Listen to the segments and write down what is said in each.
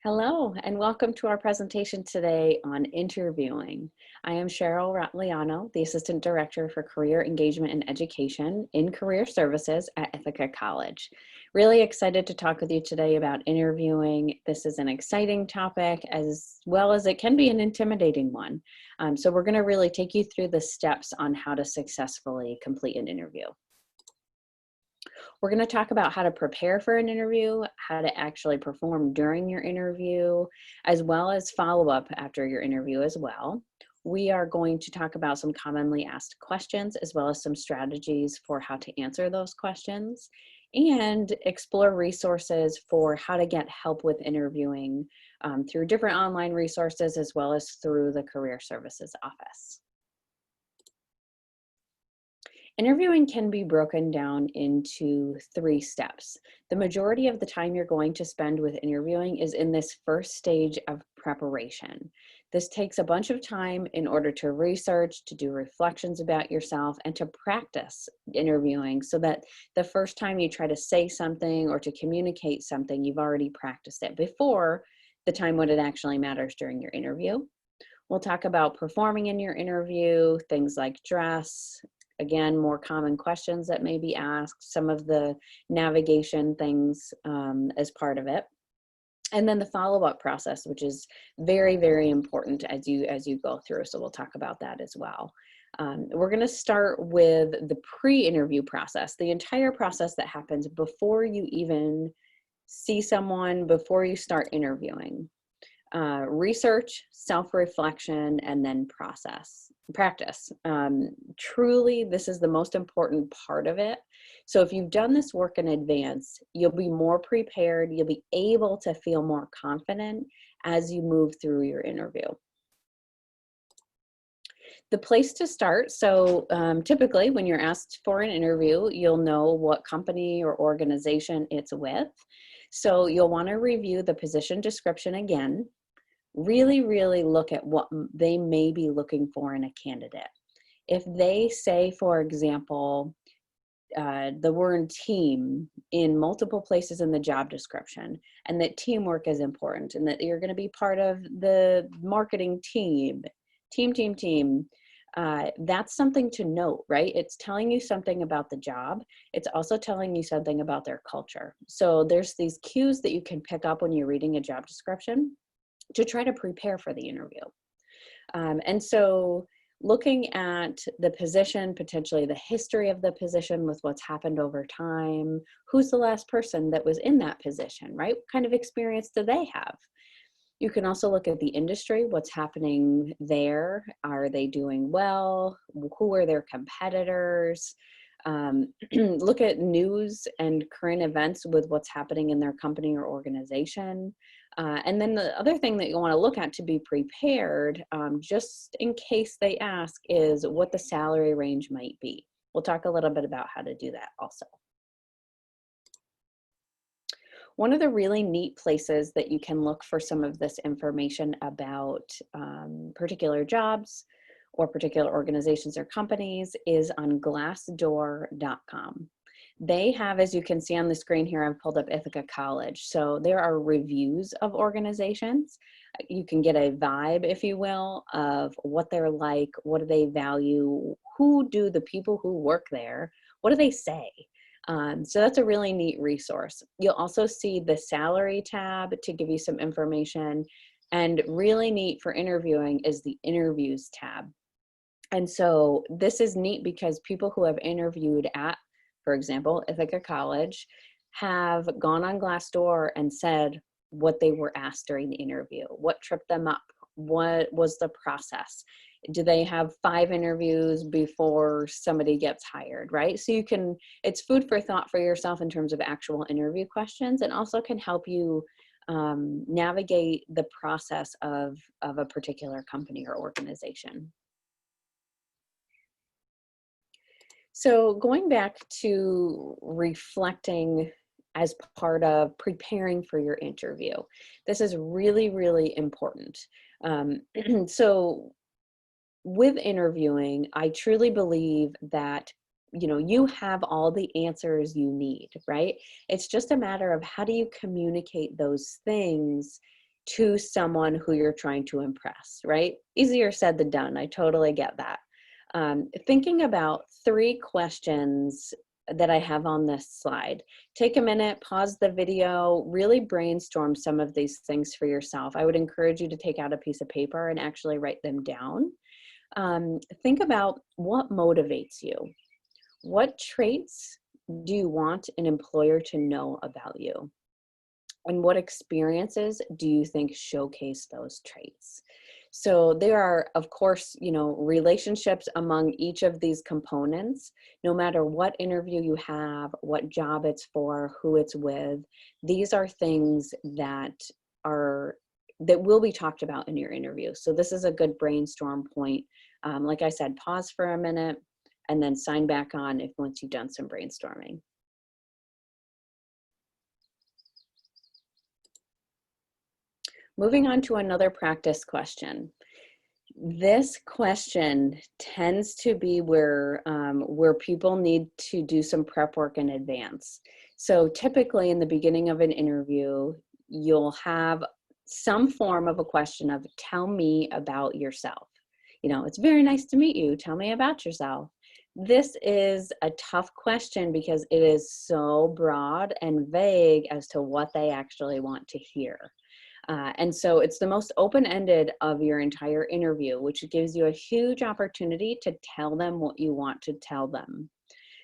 Hello, and welcome to our presentation today on interviewing. I am Cheryl Ratliano, the Assistant Director for Career Engagement and Education in Career Services at Ithaca College. Really excited to talk with you today about interviewing. This is an exciting topic as well as it can be an intimidating one. So we're going to really take you through the steps on how to successfully complete an interview. We're going to talk about how to prepare for an interview, how to actually perform during your interview, as well as follow up after your interview as well. We are going to talk about some commonly asked questions, as well as some strategies for how to answer those questions, and explore resources for how to get help with interviewing through different online resources, as well as through the Career Services Office. Interviewing can be broken down into 3 steps. The majority of the time you're going to spend with interviewing is in this first stage of preparation. This takes a bunch of time in order to research, to do reflections about yourself, and to practice interviewing so that the first time you try to say something or to communicate something, you've already practiced it before the time when it actually matters during your interview. We'll talk about performing in your interview, things like dress, again, more common questions that may be asked, some of the navigation things as part of it. And then the follow-up process, which is very, very important as you go through. So we'll talk about that as well. We're going to start with the pre-interview process, the entire process that happens before you even see someone, before you start interviewing. Research, self-reflection, and then practice. Truly, this is the most important part of it. So if you've done this work in advance, you'll be more prepared, you'll be able to feel more confident as you move through your interview. The place to start, so typically when you're asked for an interview, you'll know what company or organization it's with. So you'll want to review the position description again. Really look at what they may be looking for in a candidate. If they say, for example, the word team in multiple places in the job description, and that teamwork is important, and that you're going to be part of the marketing team, that's something to note, right? It's telling you something about the job. It's also telling you something about their culture. So there's these cues that you can pick up when you're reading a job description to try to prepare for the interview. And so looking at the position, potentially the history of the position with what's happened over time, who's the last person that was in that position, right? What kind of experience do they have? You can also look at the industry, what's happening there. Are they doing well? Who are their competitors? Look at news and current events with what's happening in their company or organization. And then the other thing that you want to look at to be prepared, just in case they ask, is what the salary range might be. We'll talk a little bit about how to do that also. One of the really neat places that you can look for some of this information about particular jobs or particular organizations or companies is on Glassdoor.com. They have, as you can see on the screen here, I've pulled up Ithaca College. So there are reviews of organizations. You can get a vibe, if you will, of what they're like, what do they value, who do the people who work there, what do they say? So that's a really neat resource. You'll also see the salary tab to give you some information, and really neat for interviewing is the interviews tab. And so this is neat because people who have interviewed at, for example, Ithaca College, have gone on Glassdoor and said what they were asked during the interview, what tripped them up, what was the process. Do they have 5 interviews before somebody gets hired, right? So you can, it's food for thought for yourself in terms of actual interview questions, and also can help you navigate the process of a particular company or organization. So going back to reflecting as part of preparing for your interview, this is really important. So with interviewing, I truly believe that you have all the answers you need, right? It's just a matter of how do you communicate those things to someone who you're trying to impress, right? Easier said than done. I totally get that. Thinking about 3 questions that I have on this slide. Take a minute, pause the video, really brainstorm some of these things for yourself. I would encourage you to take out a piece of paper and actually write them down. Think about what motivates you. What traits do you want an employer to know about you? And what experiences do you think showcase those traits? So there are, of course, relationships among each of these components. No matter what interview you have, what job it's for, who it's with, these are things that will be talked about in your interview. So this is a good brainstorm point. Like I said, pause for a minute and then sign back on once you've done some brainstorming. Moving on to another practice question. This question tends to be where people need to do some prep work in advance. So typically in the beginning of an interview, you'll have some form of a question of, tell me about yourself. It's very nice to meet you. Tell me about yourself. This is a tough question because it is so broad and vague as to what they actually want to hear. And so it's the most open-ended of your entire interview, which gives you a huge opportunity to tell them what you want to tell them.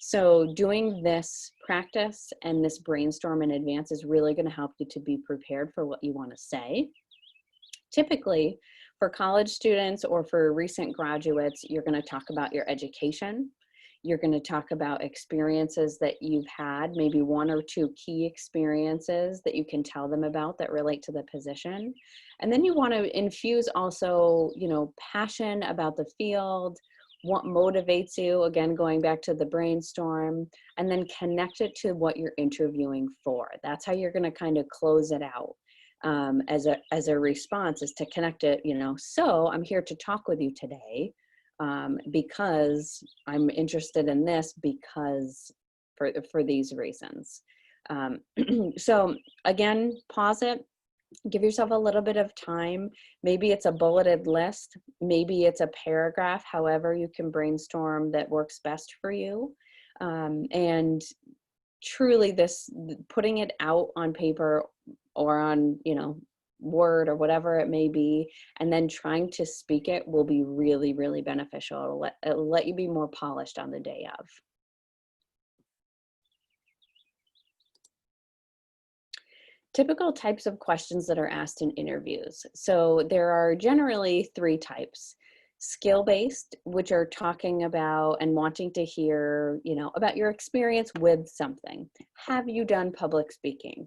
So doing this practice and this brainstorm in advance is really going to help you to be prepared for what you want to say. Typically, for college students or for recent graduates, you're going to talk about your education. You're going to talk about experiences that you've had, maybe 1 or 2 key experiences that you can tell them about that relate to the position. And then you want to infuse also, passion about the field, what motivates you, again, going back to the brainstorm, and then connect it to what you're interviewing for. That's how you're going to kind of close it out. As a response is to connect it, so I'm here to talk with you today. Because I'm interested in this because for these reasons. So again, pause it, give yourself a little bit of time. Maybe it's a bulleted list, maybe it's a paragraph, however you can brainstorm that works best for you. And truly putting it out on paper or on, Word or whatever it may be, and then trying to speak it will be really, really beneficial. It'll let you be more polished on the day of. Typical types of questions that are asked in interviews. So there are generally 3 types. Skill-based, which are talking about and wanting to hear, about your experience with something. Have you done public speaking?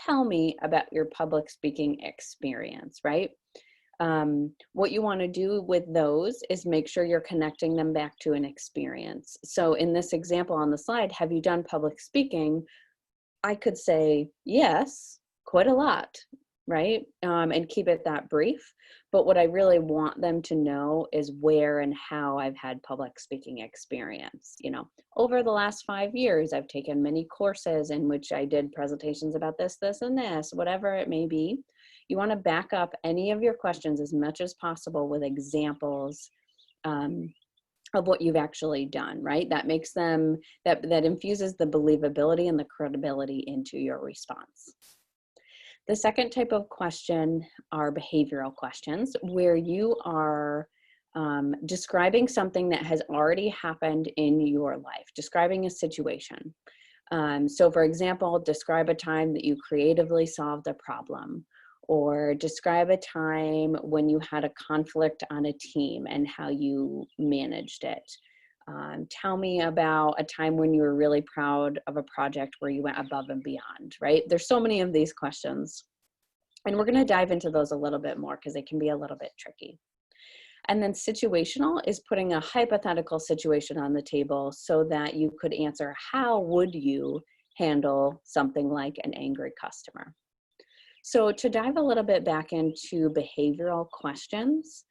Tell me about your public speaking experience, right? What you want to do with those is make sure you're connecting them back to an experience. So in this example on the slide, have you done public speaking? I could say, yes, quite a lot, right? And keep it that brief. But what I really want them to know is where and how I've had public speaking experience. Over the last 5 years, I've taken many courses in which I did presentations about this, this, and this, whatever it may be. You want to back up any of your questions as much as possible with examples of what you've actually done, right? That makes them, that infuses the believability and the credibility into your response. The second type of question are behavioral questions, where you are describing something that has already happened in your life, describing a situation. So for example, describe a time that you creatively solved a problem, or describe a time when you had a conflict on a team and how you managed it. Tell me about a time when you were really proud of a project where you went above and beyond, right? There's so many of these questions, and we're going to dive into those a little bit more because they can be a little bit tricky. And then situational is putting a hypothetical situation on the table so that you could answer, how would you handle something like an angry customer? So to dive a little bit back into behavioral questions,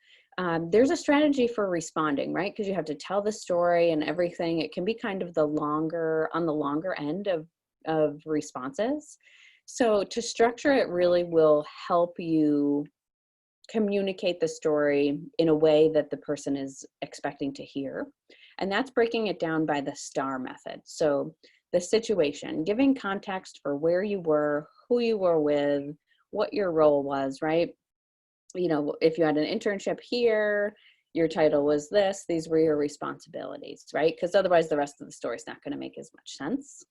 there's a strategy for responding, right? Because you have to tell the story and everything. It can be kind of on the longer end of responses. So to structure it really will help you communicate the story in a way that the person is expecting to hear. And that's breaking it down by the STAR method. So the situation, giving context for where you were, who you were with, what your role was, right? You know, if you had an internship here, your title was this, these were your responsibilities, right? Because otherwise the rest of the story is not going to make as much sense.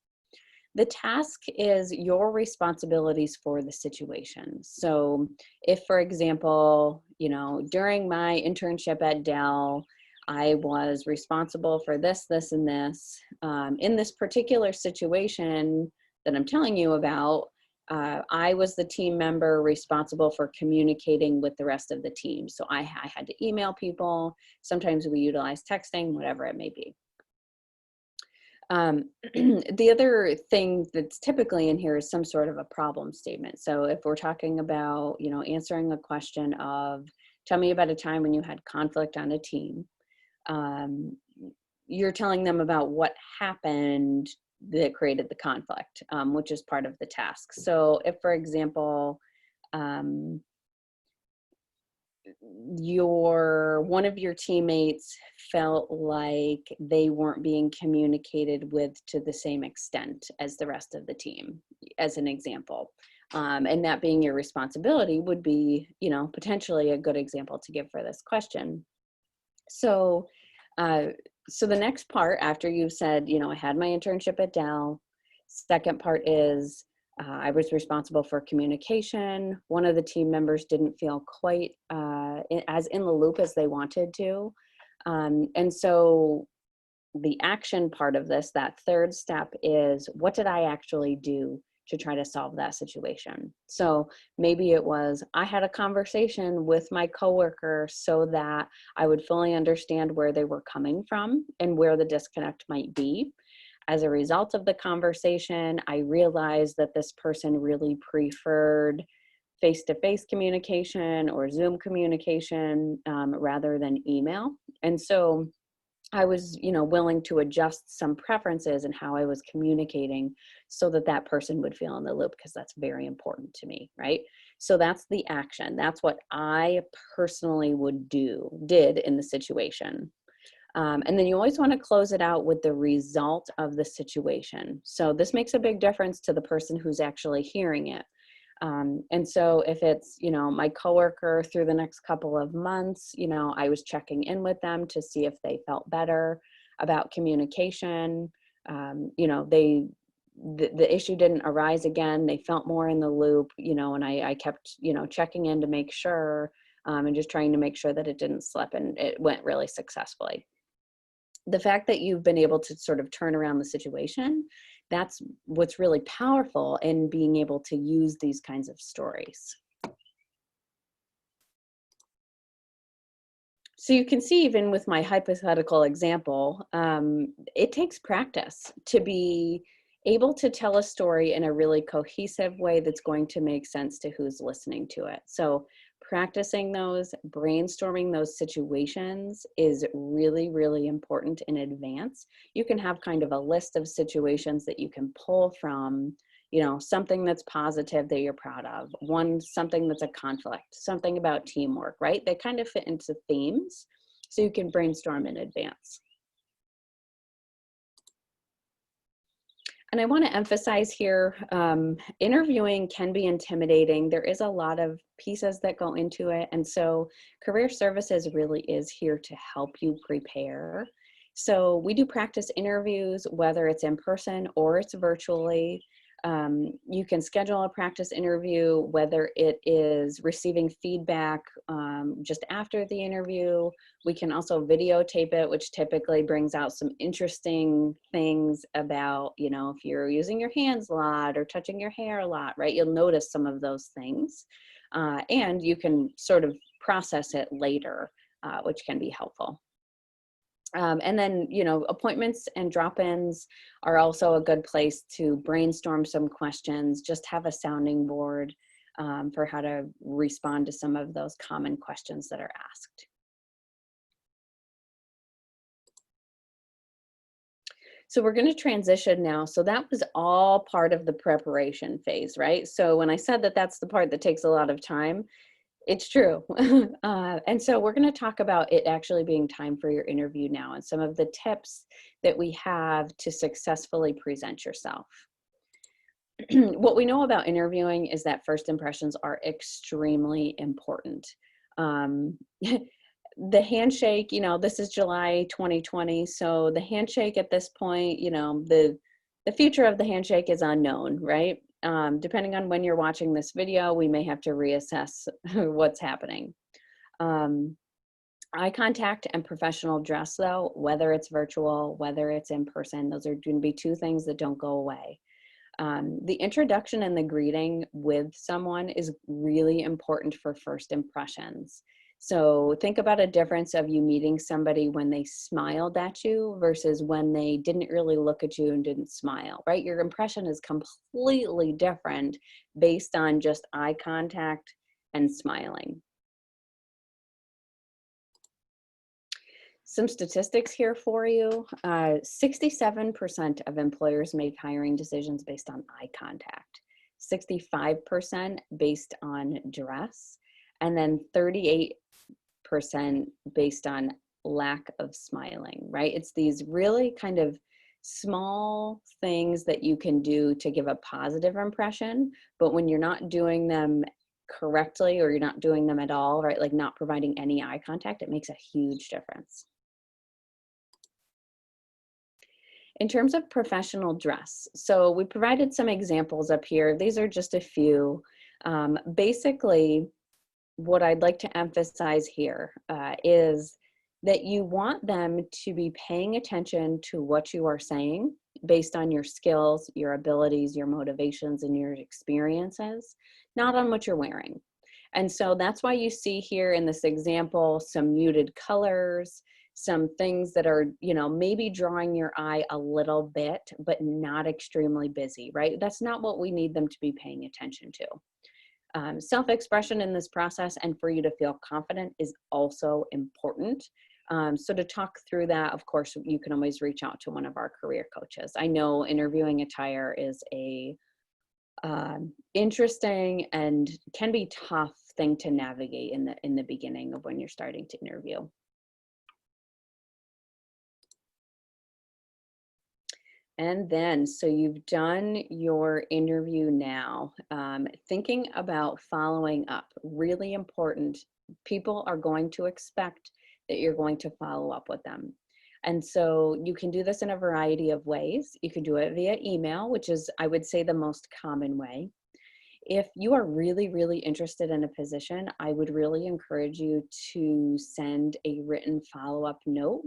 The task is your responsibilities for the situation. So if, for example, you know, during my internship at Dell, I was responsible for this, this, and this. In this particular situation that I'm telling you about, I was the team member responsible for communicating with the rest of the team. So I had to email people. Sometimes we utilize texting, whatever it may be. The other thing that's typically in here is some sort of a problem statement. So if we're talking about, you know, answering a question of, tell me about a time when you had conflict on a team, you're telling them about what happened that created the conflict, which is part of the task. So if, for example, one of your teammates felt like they weren't being communicated with to the same extent as the rest of the team, as an example. And that being your responsibility would be, you know, potentially a good example to give for this question. So, so the next part after you've said, you know, I had my internship at Dell, second part is, I was responsible for communication. One of the team members didn't feel quite as in the loop as they wanted to. And so the action part of this, that third step is, what did I actually do to try to solve that situation? So maybe it was, I had a conversation with my coworker so that I would fully understand where they were coming from and where the disconnect might be. As a result of the conversation, I realized that this person really preferred face-to-face communication or Zoom communication rather than email. And so I was, you know, willing to adjust some preferences in how I was communicating so that that person would feel in the loop, because that's very important to me, right? So that's the action. That's what I personally did in the situation. And then you always want to close it out with the result of the situation. So this makes a big difference to the person who's actually hearing it. And so if it's, you know, my coworker through the next couple of months, you know, I was checking in with them to see if they felt better about communication. You know, the issue didn't arise again. They felt more in the loop, you know, and I kept, you know, checking in to make sure, and just trying to make sure that it didn't slip, and it went really successfully. The fact that you've been able to sort of turn around the situation, that's what's really powerful in being able to use these kinds of stories. So you can see, even with my hypothetical example, it takes practice to be able to tell a story in a really cohesive way that's going to make sense to who's listening to it. So practicing those, brainstorming those situations is really, really important in advance. You can have kind of a list of situations that you can pull from, you know, something that's positive that you're proud of, something that's a conflict, something about teamwork, right? They kind of fit into themes, so you can brainstorm in advance. And I want to emphasize here, interviewing can be intimidating. There is a lot of pieces that go into it. And so Career Services really is here to help you prepare. So we do practice interviews, whether it's in person or it's virtually. You can schedule a practice interview, whether it is receiving feedback just after the interview. We can also videotape it, which typically brings out some interesting things about, you know, if you're using your hands a lot or touching your hair a lot, right? You'll notice some of those things. And you can sort of process it later, which can be helpful. And then, you know, appointments and drop-ins are also a good place to brainstorm some questions, just have a sounding board for how to respond to some of those common questions that are asked. So we're going to transition now. So that was all part of the preparation phase, right? So when I said that that's the part that takes a lot of time, it's true. And so we're going to talk about it actually being time for your interview now and some of the tips that we have to successfully present yourself. What we know about interviewing is that first impressions are extremely important. Um, the handshake, this is July 2020, so the handshake at this point, the future of the handshake is unknown, right? Depending on when you're watching this video, we may have to reassess what's happening. Eye contact and professional dress, though, whether it's virtual, whether it's in person, those are going to be two things that don't go away. The introduction and the greeting with someone is really important for first impressions. So think about a difference of you meeting somebody when they smiled at you versus when they didn't really look at you and didn't smile, right? Your impression is completely different based on just eye contact and smiling. Some statistics here for you. 67% of employers make hiring decisions based on eye contact, 65% based on dress, and then 38% based on lack of smiling, right? It's these really kind of small things that you can do to give a positive impression, but when you're not doing them correctly or you're not doing them at all, right, like not providing any eye contact, it makes a huge difference. In terms of professional dress, so we provided some examples up here. These are just a few. Basically, what I'd like to emphasize here is that you want them to be paying attention to what you are saying based on your skills, your abilities, your motivations, and your experiences, not on what you're wearing. And so that's why you see here in this example some muted colors, some things that are, maybe drawing your eye a little bit, but not extremely busy, right? That's not what we need them to be paying attention to. Self-expression in this process and for you to feel confident is also important. So to talk through that, of course, you can always reach out to one of our career coaches. I know interviewing attire is a interesting and can be tough thing to navigate in the beginning of when you're starting to interview. And then, so you've done your interview now, thinking about following up, really important. People are going to expect that you're going to follow up with them. And so you can do this in a variety of ways. You can do it via email, which is, I would say, the most common way. If you are really, really interested in a position, I would really encourage you to send a written follow-up note.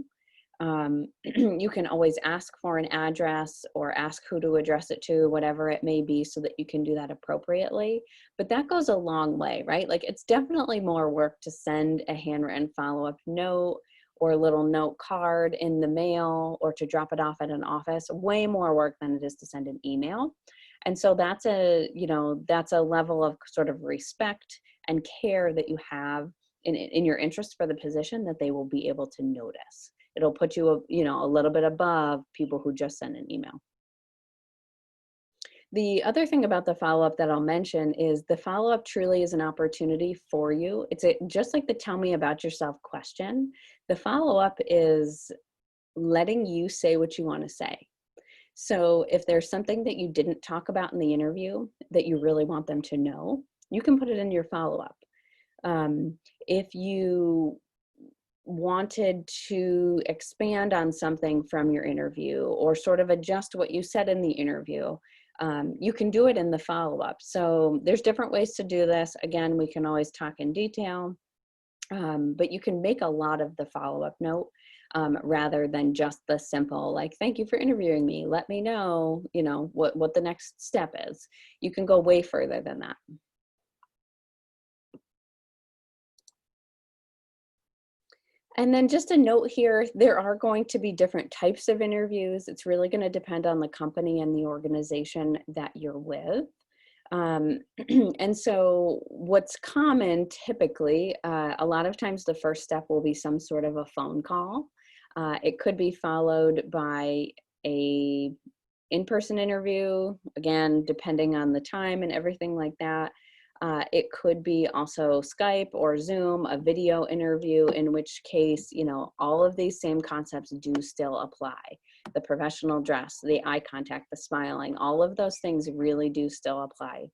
You can always ask for an address or ask who to address it to, whatever it may be, so that you can do that appropriately. But that goes a long way, right? Like, it's definitely more work to send a handwritten follow-up note or a little note card in the mail or to drop it off at an office, way more work than it is to send an email. And so that's that's a level of sort of respect and care that you have in your interest for the position that they will be able to notice. It'll put you, a little bit above people who just send an email. The other thing about the follow-up that I'll mention is the follow-up truly is an opportunity for you. It's just like the tell me about yourself question. The follow-up is letting you say what you want to say. So if there's something that you didn't talk about in the interview that you really want them to know, you can put it in your follow-up. If you wanted to expand on something from your interview or sort of adjust what you said in the interview, you can do it in the follow-up. So there's different ways to do this. Again, we can always talk in detail, but you can make a lot of the follow-up note rather than just the simple, like, thank you for interviewing me. Let me know, what the next step is. You can go way further than that. And then just a note here, there are going to be different types of interviews. It's really going to depend on the company and the organization that you're with. And so what's common typically, a lot of times the first step will be some sort of a phone call. It could be followed by a in-person interview, again, depending on the time and everything like that. It could be also Skype or Zoom, a video interview, in which case, you know, all of these same concepts do still apply. The professional dress, the eye contact, the smiling, all of those things really do still apply.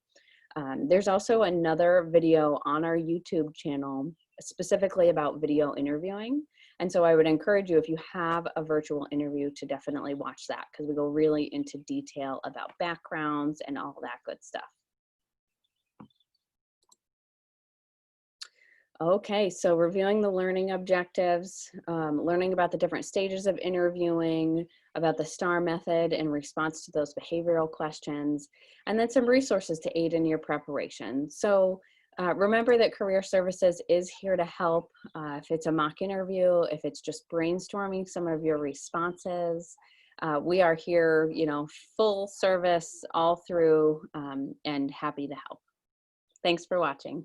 There's also another video on our YouTube channel specifically about video interviewing. And so I would encourage you, if you have a virtual interview, to definitely watch that, because we go really into detail about backgrounds and all that good stuff. Okay, so reviewing the learning objectives, learning about the different stages of interviewing, about the STAR method in response to those behavioral questions, and then some resources to aid in your preparation. So remember that Career Services is here to help. If it's a mock interview, if it's just brainstorming some of your responses, we are here, you know, full service all through, and happy to help. Thanks for watching.